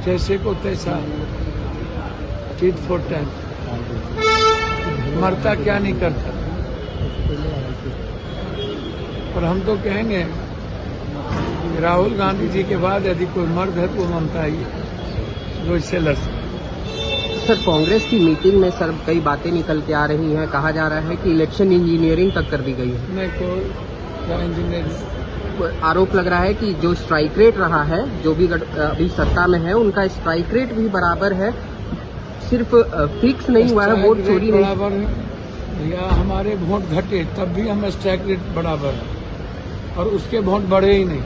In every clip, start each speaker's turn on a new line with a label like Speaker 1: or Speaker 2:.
Speaker 1: जैसे को तैसा, टिट फॉर टैट, मरता क्या नहीं करता। और हम तो कहेंगे कि राहुल गांधी जी के बाद यदि कोई मर्द है तो वो ममता ही है जो इससे लड़ सकता।
Speaker 2: सर, कांग्रेस की मीटिंग में सर कई बातें निकल के आ रही हैं। कहा जा रहा है कि इलेक्शन इंजीनियरिंग तक कर दी गई है।
Speaker 1: नहीं, कोई क्या इंजीनियरिंग?
Speaker 2: आरोप लग रहा है कि जो स्ट्राइक रेट रहा है, जो भी अभी सत्ता में है, उनका स्ट्राइक रेट भी बराबर है, सिर्फ फिक्स नहीं हुआ है, वोट चोरी नहीं।
Speaker 1: बराबर है भैया, हमारे वोट घटे तब भी हम स्ट्राइक रेट बराबर है और उसके वोट बढ़े ही नहीं।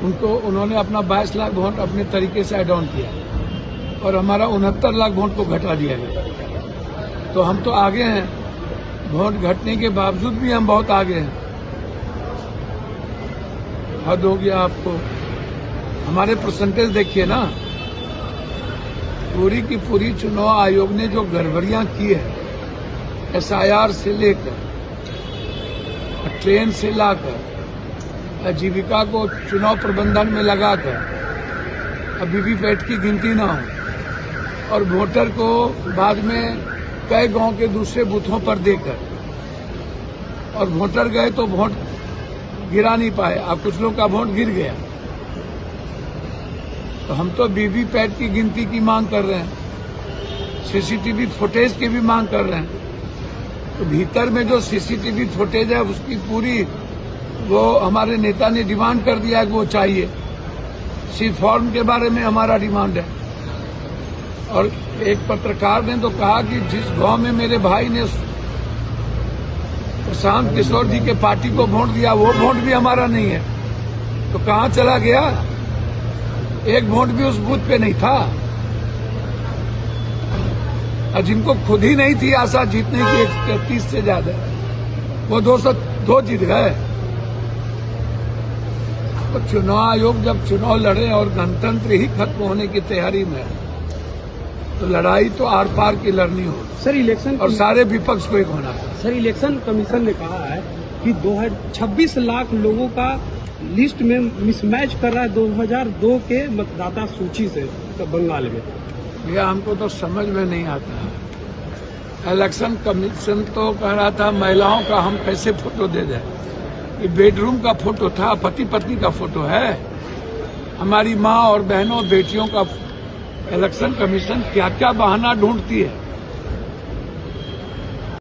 Speaker 1: उन्होंने अपना 22 लाख वोट अपने तरीके से ऐड ऑन किया और हमारा 69 लाख वोट को घटा दिया गया। तो हम तो आगे हैं, वोट घटने के बावजूद भी हम बहुत आगे हैं। हद हो गया आपको। हमारे परसेंटेज देखिए ना, पूरी की पूरी चुनाव आयोग ने जो गड़बड़ियां की है, SIR से लेकर ट्रेन से लाकर जीविका को चुनाव प्रबंधन में लगाकर वीवीपैट की गिनती ना हो और वोटर को बाद में कई गांव के दूसरे बूथों पर देकर और वोटर गए तो वोट गिरा नहीं पाए, अब कुछ लोग का वोट गिर गया। तो हम तो वीवीपैट की गिनती की मांग कर रहे हैं, CCTV फुटेज की भी मांग कर रहे हैं। तो भीतर में जो CCTV फुटेज है उसकी पूरी वो हमारे नेता ने डिमांड कर दिया है कि वो चाहिए। सी फॉर्म के बारे में हमारा डिमांड है। और एक पत्रकार ने तो कहा कि जिस गांव में मेरे भाई ने प्रशांत किशोर जी के पार्टी को वोट दिया, वो वोट भी हमारा नहीं है। तो कहाँ चला गया? एक वोट भी उस बूथ पे नहीं था। और जिनको खुद ही नहीं थी आशा जीतने की 130 से ज्यादा, वो 202 जीत गए। तो चुनाव आयोग जब चुनाव लड़े और गणतंत्र ही खत्म होने की तैयारी में, तो लड़ाई तो आर पार की लड़नी हो
Speaker 3: सर। इलेक्शन
Speaker 1: और सारे विपक्ष को एक होना।
Speaker 3: सर, इलेक्शन कमीशन ने कहा है कि 26 लाख लोगों का लिस्ट में मिसमैच कर रहा है 2002 के मतदाता सूची से बंगाल में।
Speaker 1: भैया हमको तो समझ में नहीं आता है। इलेक्शन कमीशन तो कह रहा था महिलाओं का हम कैसे फोटो दे दें। ये बेडरूम का फोटो था, पति पत्नी का फोटो है। हमारी माँ और बहनों बेटियों का इलेक्शन कमीशन क्या क्या बहाना ढूंढती है।